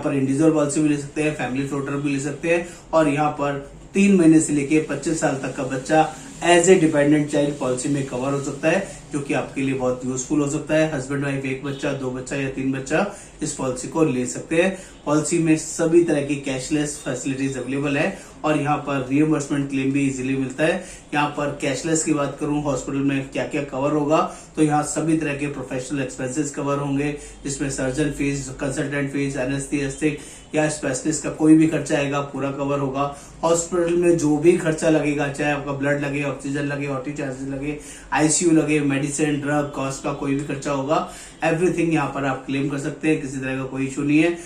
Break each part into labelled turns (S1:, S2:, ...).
S1: पर individual policy भी ले सकते हैं, फैमिली फ्लोटर भी ले सकते हैं और यहाँ पर 3 महीने से लेके 25 साल तक का बच्चा as a dependent child policy में कवर हो सकता है, जो कि आपके लिए बहुत यूजफुल हो सकता है। हस्बैंड वाइफ 1 बच्चा, 2 बच्चा या 3 बच्चा इस पॉलिसी को ले सकते हैं। पॉलिसी में सभी तरह की कैशलेस फैसिलिटीज अवेलेबल है और यहाँ पर रियम्बर्समेंट क्लेम भी इजीली मिलता है। यहाँ पर कैशलेस की बात करूं, हॉस्पिटल में क्या क्या कवर होगा, तो यहाँ सभी तरह के प्रोफेशनल एक्सपेंसेस कवर होंगे, जिसमें surgeon fees, consultant fees, anaesthetic या स्पेशलिस्ट का कोई भी खर्चा आएगा पूरा कवर होगा। हॉस्पिटल में जो भी खर्चा लगेगा, चाहे आपका ब्लड लगे, ऑक्सीजन लगे, ऑटी चार्जेस लगे, आईसीयू लगे, मेडिसिन, ड्रग कॉस्ट का कोई भी खर्चा होगा, एवरीथिंग यहाँ पर आप क्लेम कर सकते हैं, किसी तरह का कोई इशू नहीं है।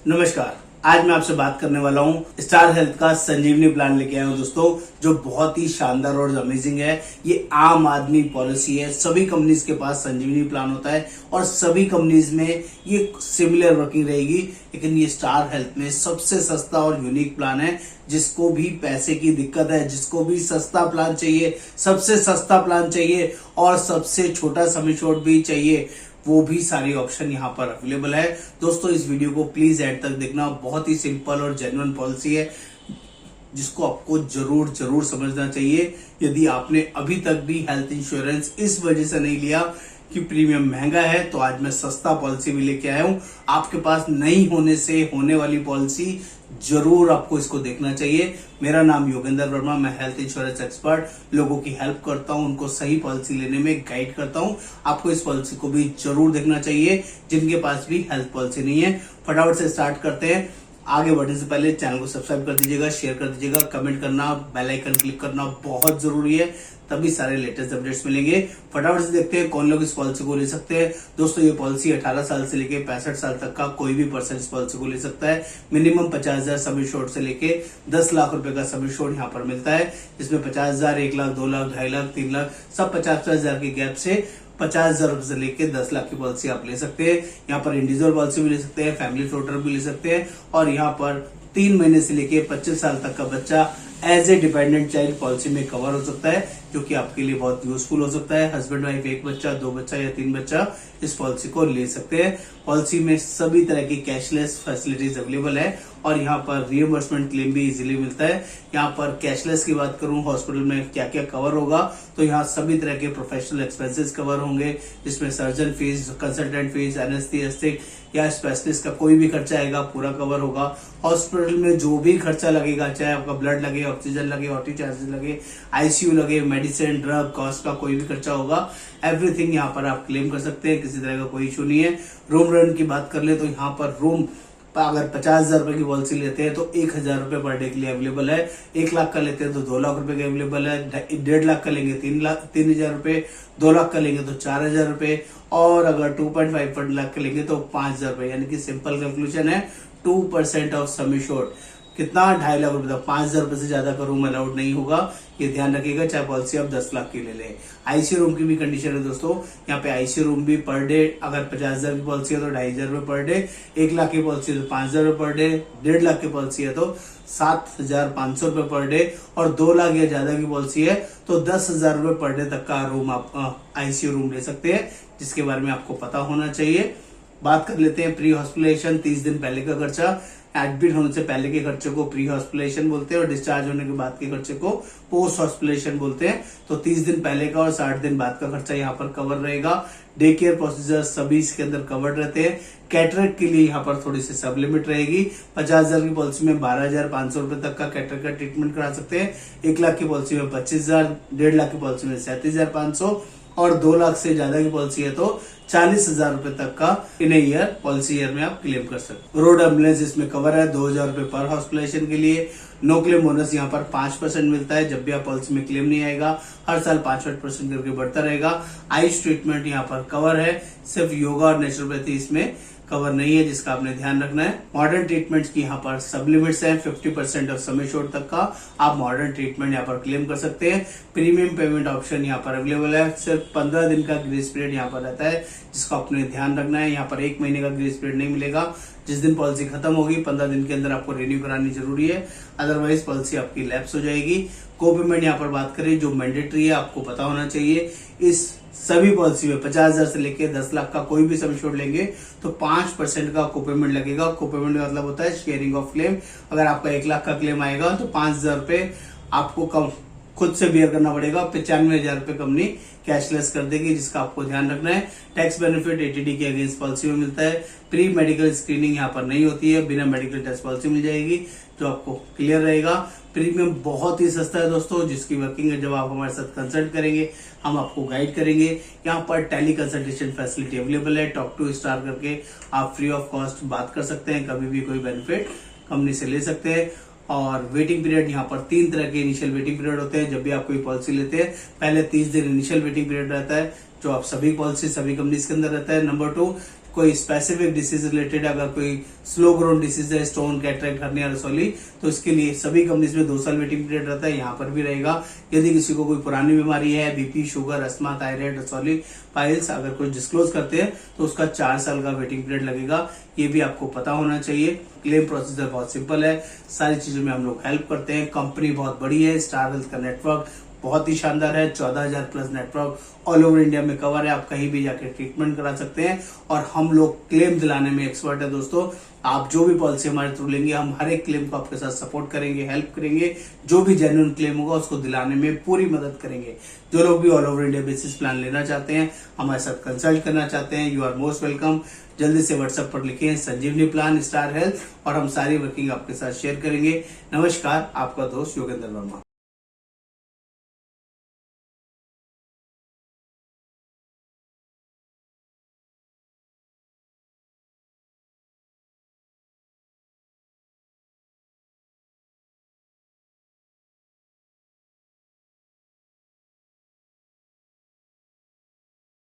S1: नमस्कार, आज मैं आपसे बात करने वाला हूं स्टार हेल्थ का संजीवनी प्लान लेके आया हूं दोस्तों, जो बहुत ही शानदार और अमेजिंग है। ये आम आदमी पॉलिसी है, सभी कंपनीज के पास संजीवनी प्लान होता है और सभी कंपनीज में ये सिमिलर वर्किंग रहेगी, लेकिन ये स्टार हेल्थ में सबसे सस्ता और यूनिक प्लान है। जिसको भी पैसे की दिक्कत है, जिसको भी सस्ता प्लान चाहिए, सबसे सस्ता प्लान चाहिए और सबसे छोटा सम एश्योर्ड भी चाहिए, वो भी सारी ऑप्शन यहाँ पर अवेलेबल है। दोस्तों इस वीडियो को प्लीज एंड तक देखना, बहुत ही सिंपल और जेन्युइन पॉलिसी है जिसको आपको जरूर समझना चाहिए। यदि आपने अभी तक भी हेल्थ इंश्योरेंस इस वजह से नहीं लिया कि प्रीमियम महंगा है, तो आज मैं सस्ता पॉलिसी भी लेके आया हूं। आपके पास नहीं होने से होने वाली पॉलिसी, जरूर आपको इसको देखना चाहिए। मेरा नाम योगेंद्र वर्मा, मैं हेल्थ इंश्योरेंस एक्सपर्ट, लोगों की हेल्प करता हूं, उनको सही पॉलिसी लेने में गाइड करता हूं। आपको इस पॉलिसी को भी जरूर देखना चाहिए जिनके पास भी हेल्थ पॉलिसी नहीं है। फटाफट से स्टार्ट करते हैं। आगे बढ़ने से पहले चैनल को सब्सक्राइब कर दीजिएगा, शेयर कर दीजिएगा, कमेंट करना, बेल आइकन क्लिक करना बहुत जरूरी है, तभी सारे लेटेस्ट अपडेट्स मिलेंगे। फटाफट से देखते हैं कौन लोग इस पॉलिसी को ले सकते हैं। दोस्तों ये पॉलिसी 18 साल से लेके 65 साल तक का कोई भी पर्सन इस पॉलिसी को ले सकता है। मिनिमम 50,000 सम एश्योर्ड से लेके 10 लाख रुपए का सम एश्योर्ड यहाँ पर मिलता है, जिसमें 50,000, 1 लाख, 2 लाख, 2.5 लाख, 3 लाख, सब 50,000 के गैप से 50,000 रुपए से लेके 10 लाख की पॉलिसी आप ले सकते हैं। यहाँ पर इंडिविजुअल पॉलिसी भी ले सकते हैं, फैमिली फ्लोटर भी ले सकते हैं और यहाँ पर 3 महीने से लेके 25 साल तक का बच्चा as a dependent child policy में कवर हो सकता है, जो कि आपके लिए बहुत यूजफुल हो सकता है। हस्बैंड वाइफ 1 बच्चा, 2 बच्चा या 3 बच्चा इस पॉलिसी को ले सकते हैं। पॉलिसी में सभी तरह की कैशलेस फैसिलिटीज अवेलेबल है और यहाँ पर रियम्बर्समेंट क्लेम भी इजीली मिलता है। यहाँ पर कैशलेस की बात करूं, हॉस्पिटल में क्या क्या कवर होगा, तो यहाँ सभी तरह के प्रोफेशनल एक्सपेंसेस कवर होंगे, जिसमें surgeon fees, consultant fees, anaesthetic या स्पेशलिस्ट का कोई भी खर्चा आएगा पूरा कवर होगा। हॉस्पिटल में जो भी खर्चा लगेगा, चाहे आपका ब्लड लगे, ऑक्सीजन लगे, ऑटी चार्जेस लगे, आईसीयू लगे, मेडिसिन, ड्रग कॉस्ट का कोई भी खर्चा होगा, एवरीथिंग यहाँ पर आप क्लेम कर सकते हैं, किसी तरह का कोई इशू नहीं है। रूम रेंट की बात कर ले तो यहाँ पर रूम अगर 50,000 रुपए की पॉलिसी लेते हैं तो 1,000 रुपए पर डे के लिए अवेलेबल है। 1 लाख का लेते हैं तो 2 लाख रुपए का अवेलेबल है। 1.5 लाख का लेंगे 3,000 रुपए, 2 लाख का लेंगे तो 4,000 रुपए और अगर 2.5 लाख का लेंगे तो 5,000 रुपए। यानी कि सिंपल कैलकुलेशन है, 2% ऑफ सम एश्योर्ड कितना 2.5 लाख रुपए तक, 5,000 रुपए से ज्यादा का रूम अलाउड नहीं होगा, ये ध्यान रखिएगा, चाहे पॉलिसी आप 10 लाख की ले लें। आईसीयू रूम की भी कंडीशन है दोस्तों, यहाँ पे आईसीयू रूम भी पर डे अगर 50,000 की पॉलिसी है तो 2,500 रुपए पर डे, 1 लाख की पॉलिसी है तो 5,000 रुपए पर डे, 1.5 लाख की पॉलिसी है तो 7,500 रुपए पर डे और 2 लाख या ज्यादा की पॉलिसी है तो 10,000 रुपए पर डे तक का रूम आप आईसीयू रूम ले सकते हैं, जिसके बारे में आपको पता होना चाहिए। बात कर लेते हैं प्री हॉस्पिटलाइजेशन, 30 दिन पहले का खर्चा। एडमिट होने से पहले के खर्चे को प्री हॉस्पिटलाइजेशन बोलते हैं और डिस्चार्ज होने के बाद के खर्चे को पोस्ट हॉस्पिटलाइजेशन बोलते हैं। तो 30 दिन पहले का और 60 दिन बाद का खर्चा यहाँ पर कवर रहेगा। डे केयर प्रोसीजर सभी इसके अंदर कवर्ड रहते हैं। कैटरेक्ट के लिए यहाँ पर थोड़ी सी सब लिमिट रहेगी। 50,000 की पॉलिसी में 12,500 रुपए तक का कैटरेक्ट का ट्रीटमेंट करा सकते हैं। 1 लाख की पॉलिसी में 25,000, 1.5 लाख की पॉलिसी में 37,500 और 2 लाख से ज्यादा की पॉलिसी है तो 40,000 रुपए तक का इन ईयर पॉलिसी ईयर में आप क्लेम कर सकते हैं। रोड एम्बुलेंस इसमें कवर है 2,000 रुपए पर हॉस्पिटलाइजेशन के लिए। नो क्लेम बोनस यहाँ पर 5% मिलता है, जब भी आप पॉलिसी में क्लेम नहीं आएगा हर साल 5% करके बढ़ता रहेगा। आयुष ट्रीटमेंट यहाँ पर कवर है, सिर्फ योगा और नेचुरोपैथी इसमें कवर नहीं है, जिसका आपने ध्यान रखना है। मॉडर्न ट्रीटमेंट्स की यहाँ पर सब लिमिट्स हैं। 50% ऑफ सम एश्योर्ड तक का आप मॉडर्न ट्रीटमेंट यहाँ पर क्लेम कर सकते हैं। प्रीमियम पेमेंट ऑप्शन यहाँ पर अवेलेबल है। सिर्फ 15 दिन का ग्रेस पीरियड यहाँ पर रहता है, जिसका आपने ध्यान रखना है। यहाँ पर 1 महीने का ग्रेस पीरियड नहीं मिलेगा। जिस दिन पॉलिसी खत्म होगी 15 दिन के अंदर आपको रिन्यू करानी जरूरी है, अदरवाइज पॉलिसी आपकी लैप्स हो जाएगी। को पेमेंट यहाँ पर बात करें जो मैंडेटरी है, आपको पता होना चाहिए। इस सभी पॉलिसी में 50,000 से लेकर 10 लाख का कोई भी सम एश्योर्ड लेंगे तो 5% का को पेमेंट लगेगा। को पेमेंट का मतलब होता है शेयरिंग ऑफ क्लेम। अगर आपका 1 लाख का क्लेम आएगा तो 5,000 रुपए आपको कम खुद से बियर करना पड़ेगा। 95,000 रुपए कंपनी कैशलेस कर देगी, जिसका आपको ध्यान रखना है। टैक्स बेनिफिट एटीडी के अगेंस्ट पॉलिसी में मिलता है। प्री मेडिकल स्क्रीनिंग यहाँ पर नहीं होती है, बिना मेडिकल टेस्ट पॉलिसी मिल जाएगी, जो आपको क्लियर रहेगा। प्रीमियम बहुत ही सस्ता है दोस्तों, जिसकी वर्किंग है जब आप हमारे साथ कंसल्ट करेंगे हम आपको गाइड करेंगे। यहाँ पर टेली कंसल्टेशन फैसिलिटी अवेलेबल है। टॉक टू स्टार करके आप फ्री ऑफ कॉस्ट बात कर सकते हैं, कभी भी कोई बेनिफिट कंपनी से ले सकते हैं। और वेटिंग पीरियड यहाँ पर 3 तरह के इनिशियल वेटिंग पीरियड होते हैं। जब भी आप कोई पॉलिसी लेते हैं पहले 30 दिन इनिशियल वेटिंग पीरियड रहता है, जो आप सभी पॉलिसी सभी कंपनीज के अंदर रहता है। नंबर 2, कोई स्पेसिफिक डिसीज रिलेटेड अगर कोई स्लो ग्रोन डिसीज है, स्टोन, कैटरेक्ट, हर्निया, रसौली, तो इसके लिए सभी कंपनीज में 2 साल वेटिंग पीरियड रहता है। यहाँ पर भी रहेगा। यदि किसी को कोई पुरानी बीमारी है, बीपी, शुगर, अस्थमा, थायराइड, रसौली, पाइल्स, अगर कोई डिस्क्लोज करते हैं तो उसका 4 साल का वेटिंग पीरियड लगेगा। ये भी आपको पता होना चाहिए। क्लेम प्रोसीजर बहुत सिंपल है, सारी चीजों में हम लोग हेल्प करते हैं। कंपनी बहुत बड़ी है, स्टार हेल्थ का नेटवर्क बहुत ही शानदार है। 14,000 plus network all over India में कवर है। आप कहीं भी जाकर ट्रीटमेंट करा सकते हैं और हम लोग क्लेम दिलाने में एक्सपर्ट है दोस्तों। आप जो भी पॉलिसी हमारे थ्रू लेंगे हम हर एक क्लेम को आपके साथ सपोर्ट करेंगे, हेल्प करेंगे। जो भी जेन्युइन क्लेम होगा उसको दिलाने में पूरी मदद करेंगे। जो लोग भी all over India basis plan लेना चाहते हैं, हमारे साथ कंसल्ट करना चाहते हैं, यू आर मोस्ट वेलकम। जल्दी से व्हाट्सएप पर लिखें संजीवनी प्लान स्टार हेल्थ और हम सारी वर्किंग आपके साथ शेयर करेंगे। नमस्कार, आपका दोस्त योगेंद्र वर्मा।